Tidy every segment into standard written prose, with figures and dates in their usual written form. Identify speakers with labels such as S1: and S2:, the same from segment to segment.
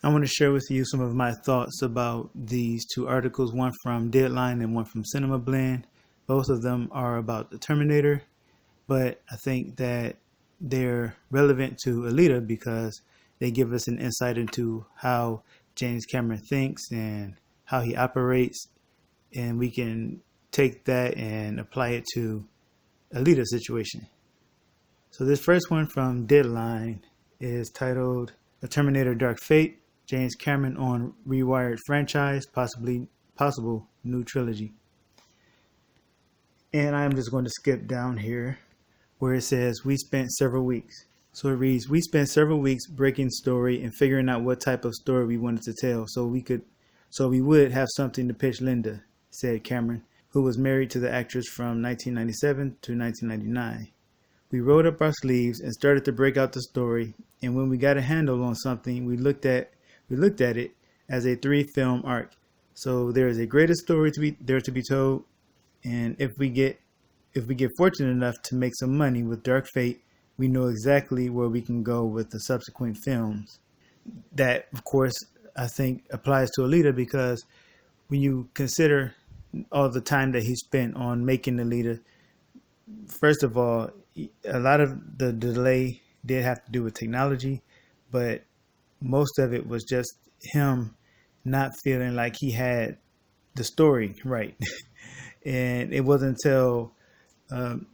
S1: I want to share with you some of my thoughts about these two articles, one from Deadline and one from Cinema Blend. Both of them are about the Terminator, but I think that they're relevant to Alita because they give us an insight into how James Cameron thinks and how he operates, and we can take that and apply it to Alita's situation. So this first one from Deadline is titled "The Terminator: Dark Fate." James Cameron on rewired franchise, possible new trilogy. And I'm just going to skip down here where it says we spent several weeks. So it reads, we spent several weeks breaking story and figuring out what type of story we wanted to tell so we would have something to pitch Linda, said Cameron, who was married to the actress from 1997 to 1999. We rolled up our sleeves and started to break out the story, and when we got a handle on something, we looked at it as a 3-film arc. So there is a greater story to be told, and if we get fortunate enough to make some money with Dark Fate, we know exactly where we can go with the subsequent films. That, of course, I think applies to Alita because when you consider all the time that he spent on making Alita, first of all, a lot of the delay did have to do with technology, but most of it was just him not feeling like he had the story right. And it wasn't until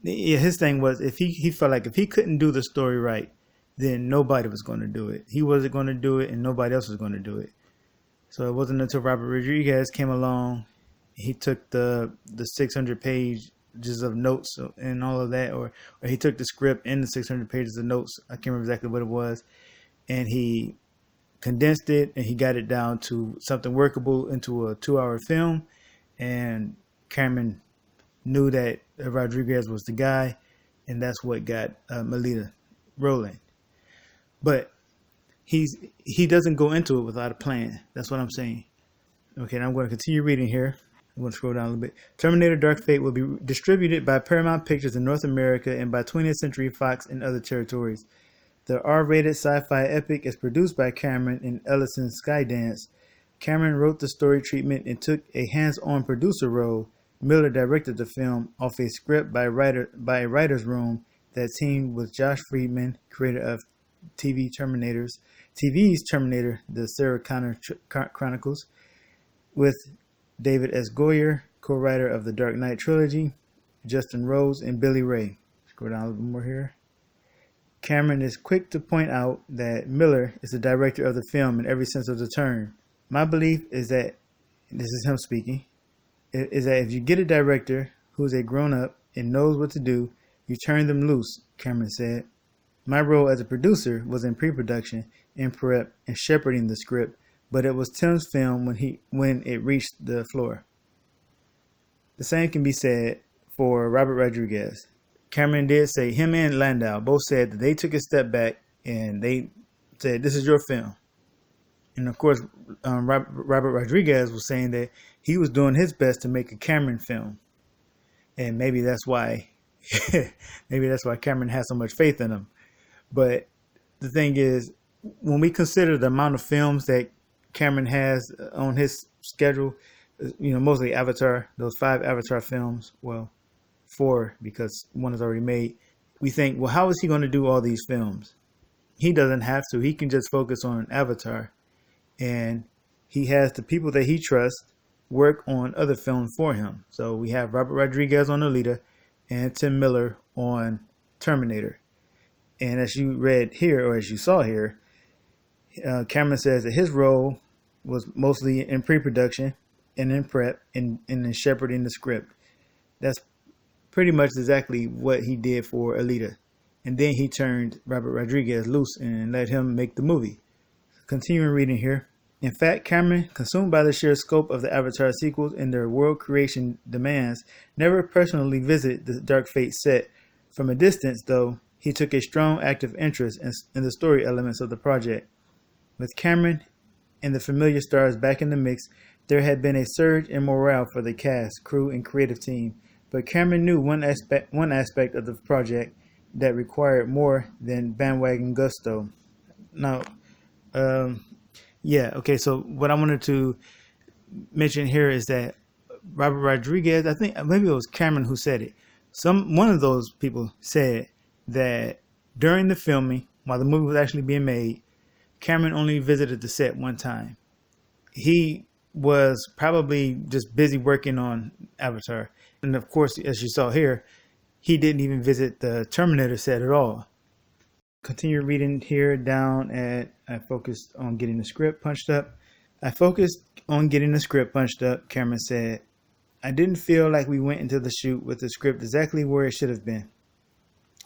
S1: his thing was if he felt like if he couldn't do the story right, then nobody was going to do it. He wasn't going to do it, and nobody else was going to do it. So it wasn't until Robert Rodriguez came along, he took the 600 pages of notes and all of that, or he took the script and the 600 pages of notes. I can't remember exactly what it was, and he condensed it and he got it down to something workable into a 2-hour film. And Cameron knew that Rodriguez was the guy, and that's what got Alita rolling. But he doesn't go into it without a plan. That's what I'm saying. Okay, now I'm going to continue reading here. I'm going to scroll down a little bit. Terminator: Dark Fate will be distributed by Paramount Pictures in North America and by 20th Century Fox in other territories. The R-rated sci-fi epic is produced by Cameron and Ellison Skydance. Cameron wrote the story treatment and took a hands-on producer role. Miller directed the film off a script by a writer's room that teamed with Josh Friedman, creator of TV's Terminator, The Sarah Connor Chronicles, with David S. Goyer, co-writer of the Dark Knight trilogy, Justin Rose, and Billy Ray. Scroll down a little bit more here. Cameron is quick to point out that Miller is the director of the film in every sense of the term. My belief is that, this is him speaking, is that if you get a director who's a grown-up and knows what to do, you turn them loose, Cameron said. My role as a producer was in pre-production, in prep, and shepherding the script, but it was Tim's film when it reached the floor. The same can be said for Robert Rodriguez. Cameron did say him and Landau both said that they took a step back and they said, this is your film. And of course, Robert Rodriguez was saying that he was doing his best to make a Cameron film. And maybe that's why Cameron has so much faith in him. But the thing is, when we consider the amount of films that Cameron has on his schedule, mostly Avatar, those 5 Avatar films, well, 4 because one is already made, we think, well, how is he going to do all these films? He doesn't have to. He can just focus on Avatar. And he has the people that he trusts work on other films for him. So we have Robert Rodriguez on Alita and Tim Miller on Terminator. And as you read here, or as you saw here, Cameron says that his role was mostly in pre-production and in prep and in shepherding the script. That's pretty much exactly what he did for Alita. And then he turned Robert Rodriguez loose and let him make the movie. Continuing reading here. In fact, Cameron, consumed by the sheer scope of the Avatar sequels and their world creation demands, never personally visited the Dark Fate set. From a distance, though, he took a strong active interest in the story elements of the project. With Cameron and the familiar stars back in the mix, there had been a surge in morale for the cast, crew, and creative team. But Cameron knew one aspect of the project that required more than bandwagon gusto. Now, Yeah. Okay. So what I wanted to mention here is that Robert Rodriguez, I think maybe it was Cameron who said it. One of those people said that during the filming, while the movie was actually being made, Cameron only visited the set one time. He was probably just busy working on Avatar. And of course, as you saw here, he didn't even visit the Terminator set at all. Continue reading here down at I focused on getting the script punched up. I focused on getting the script punched up, Cameron said. I didn't feel like we went into the shoot with the script exactly where it should have been.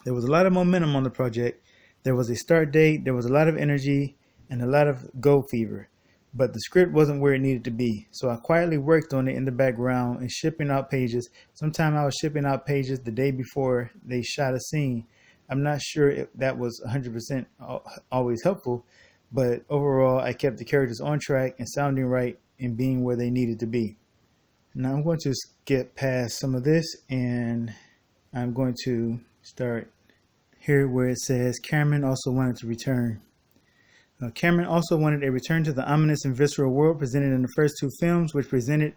S1: There was a lot of momentum on the project. There was a start date, there was a lot of energy, and a lot of go fever. But the script wasn't where it needed to be, so I quietly worked on it in the background and shipping out pages. Sometimes I was shipping out pages the day before they shot a scene. I'm not sure if that was 100% always helpful, but overall I kept the characters on track and sounding right and being where they needed to be. Now I'm going to skip past some of this and I'm going to start here where it says Cameron also wanted to return. Cameron also wanted a return to the ominous and visceral world presented in the first two films, which present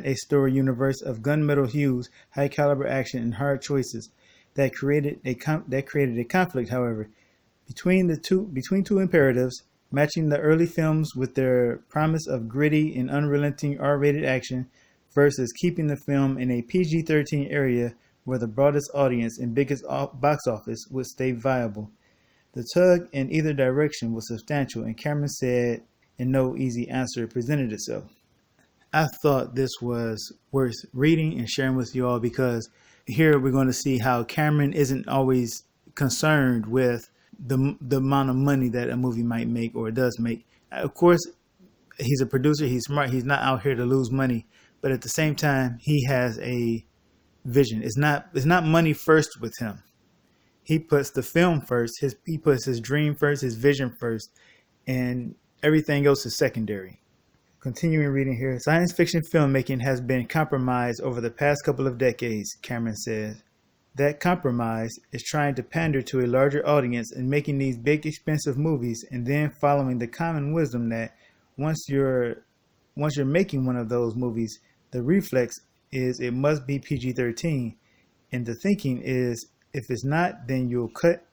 S1: a story universe of gunmetal hues, high caliber action, and hard choices. That created a conflict, however, between two imperatives, matching the early films with their promise of gritty and unrelenting R-rated action, versus keeping the film in a PG-13 area where the broadest audience and biggest box office would stay viable. The tug in either direction was substantial, and Cameron said, and no easy answer presented itself. I thought this was worth reading and sharing with you all because here we're going to see how Cameron isn't always concerned with the amount of money that a movie might make or does make. Of course, he's a producer, he's smart, he's not out here to lose money, but at the same time, he has a vision. It's not money first with him. He puts the film first. He puts his dream first, his vision first, and everything else is secondary. Continuing reading here, science fiction filmmaking has been compromised over the past couple of decades, Cameron says. That compromise is trying to pander to a larger audience and making these big, expensive movies, and then following the common wisdom that once you're making one of those movies, the reflex is it must be PG-13, and the thinking is if it's not, then you'll cut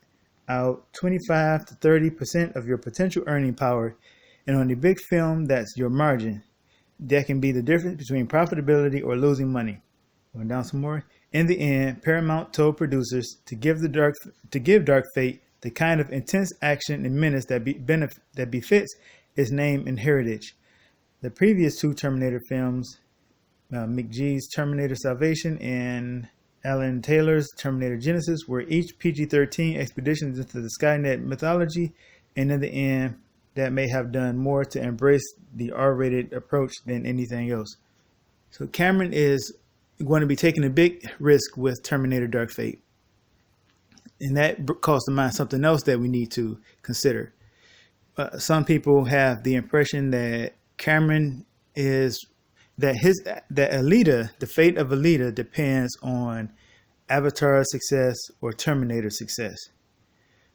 S1: out 25 to 30% of your potential earning power, and on a big film, that's your margin. That can be the difference between profitability or losing money. Going down some more. In the end, Paramount told producers to give Dark Fate the kind of intense action and menace that befits its name and heritage. The previous two Terminator films, McGee's Terminator Salvation and Alan Taylor's Terminator Genesis, were each PG-13 expeditions into the Skynet mythology, and in the end, that may have done more to embrace the R-rated approach than anything else. So Cameron is going to be taking a big risk with Terminator Dark Fate. And that calls to mind something else that we need to consider. Some people have the impression that Cameron that Alita, the fate of Alita, depends on Avatar's success or Terminator's success.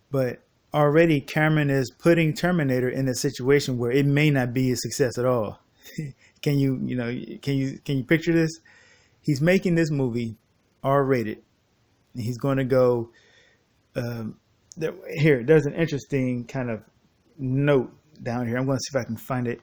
S1: But already Cameron is putting Terminator in a situation where it may not be a success at all. Can you picture this? He's making this movie R-rated. He's going to go there's an interesting kind of note down here. I'm going to see if I can find it.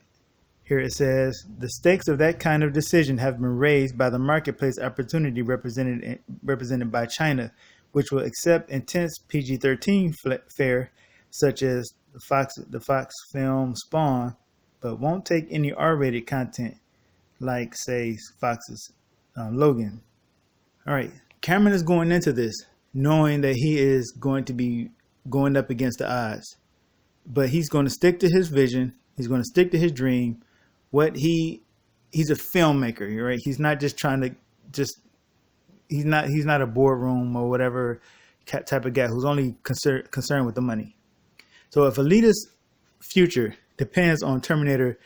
S1: Here it says, the stakes of that kind of decision have been raised by the marketplace opportunity represented by China, which will accept intense PG-13 fare, such as the Fox film Spawn, but won't take any R-rated content, like, say, Fox's Logan. All right, Cameron is going into this knowing that he is going to be going up against the odds, but he's going to stick to his vision. He's going to stick to his dream. He's a filmmaker, right? He's not just trying to he's not a boardroom or whatever type of guy who's only concerned with the money. So if Alita's future depends on Terminator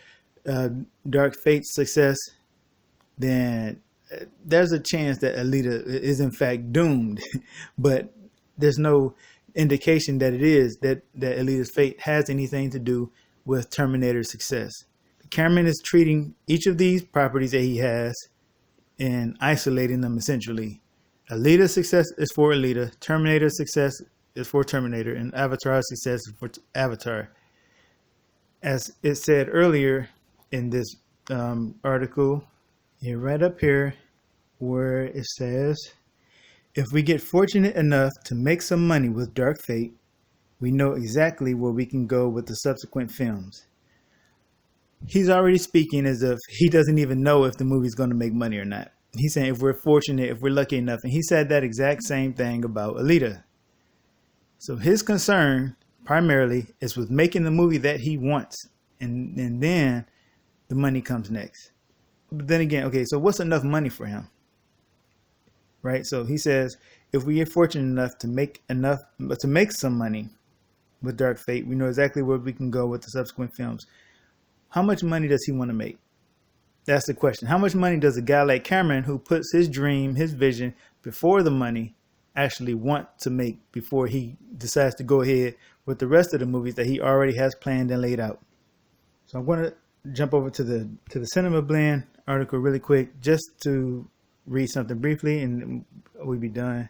S1: Dark Fate's success, then there's a chance that Alita is in fact doomed. But there's no indication that it is, that Alita's fate has anything to do with Terminator's success. Cameron is treating each of these properties that he has and isolating them essentially. Alita's success is for Alita, Terminator's success is for Terminator, and Avatar's success is for Avatar. As it said earlier in this article, here right up here, where it says, if we get fortunate enough to make some money with Dark Fate, we know exactly where we can go with the subsequent films. He's already speaking as if he doesn't even know if the movie's going to make money or not. He's saying if we're fortunate, if we're lucky enough. And he said that exact same thing about Alita. So his concern primarily is with making the movie that he wants. And then the money comes next. But then again, okay, so what's enough money for him? Right? So he says, if we get fortunate enough to make some money with Dark Fate, we know exactly where we can go with the subsequent films. How much money does he want to make? That's the question. How much money does a guy like Cameron, who puts his dream, his vision before the money, actually want to make before he decides to go ahead with the rest of the movies that he already has planned and laid out? So I'm going to jump over to the Cinema Blend article really quick just to read something briefly and we'll be done.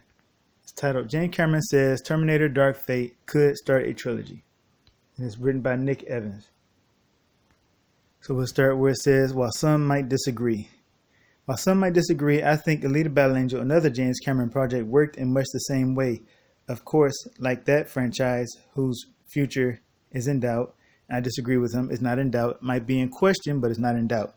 S1: It's titled, James Cameron says Terminator Dark Fate could start a trilogy. And it's written by Nick Evans. So we'll start where it says, while some might disagree. While some might disagree, I think Alita Battle Angel, another James Cameron project, worked in much the same way. Of course, like that franchise whose future is in doubt, I disagree with him, it's not in doubt, might be in question, but it's not in doubt.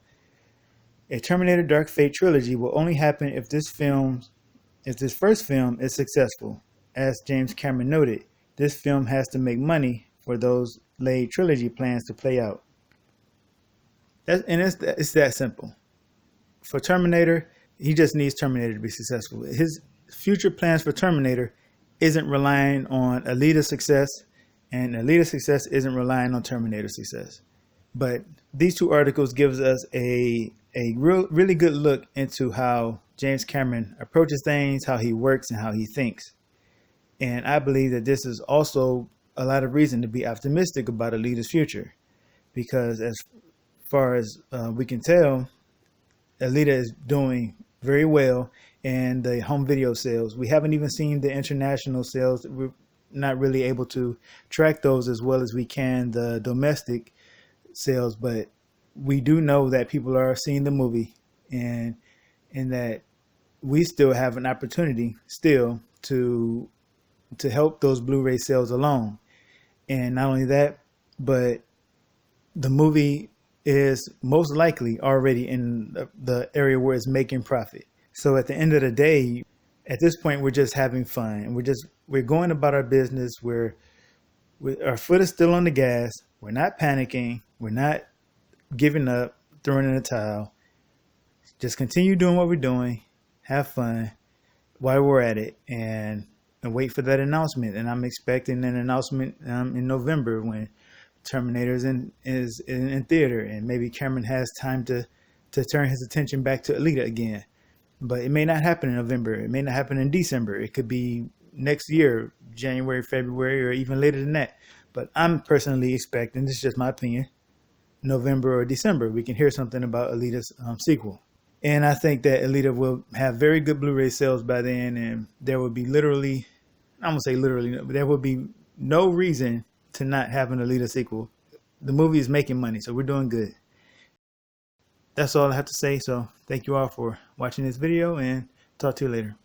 S1: A Terminator Dark Fate trilogy will only happen if this first film is successful. As James Cameron noted, this film has to make money for those laid trilogy plans to play out. It's that simple. For Terminator, he just needs Terminator to be successful. His future plans for Terminator isn't relying on Alita's success, and Alita's success isn't relying on Terminator's success. But these two articles gives us a really good look into how James Cameron approaches things, how he works, and how he thinks. And I believe that this is also a lot of reason to be optimistic about Alita's future, because as far as we can tell, Alita is doing very well in the home video sales. We haven't even seen the international sales. We're not really able to track those as well as we can the domestic sales, but we do know that people are seeing the movie and that we still have an opportunity still to help those Blu-ray sales along. And not only that, but the movie is most likely already in the area where it's making profit. So at the end of the day, at this point, we're just having fun and we're going about our business where our foot is still on the gas. We're not panicking. We're not giving up, throwing in the towel. Just continue doing what we're doing. Have fun while we're at it and wait for that announcement. And I'm expecting an announcement in November when Terminator is in theater, and maybe Cameron has time to turn his attention back to Alita again. But it may not happen in November. It may not happen in December. It could be next year, January, February, or even later than that. But I'm personally expecting, this is just my opinion, November or December, we can hear something about Alita's sequel. And I think that Alita will have very good Blu-ray sales by then, and there will be there will be no reason to not have an Alita sequel. The movie is making money, so we're doing good. That's all I have to say. So thank you all for watching this video, and talk to you later.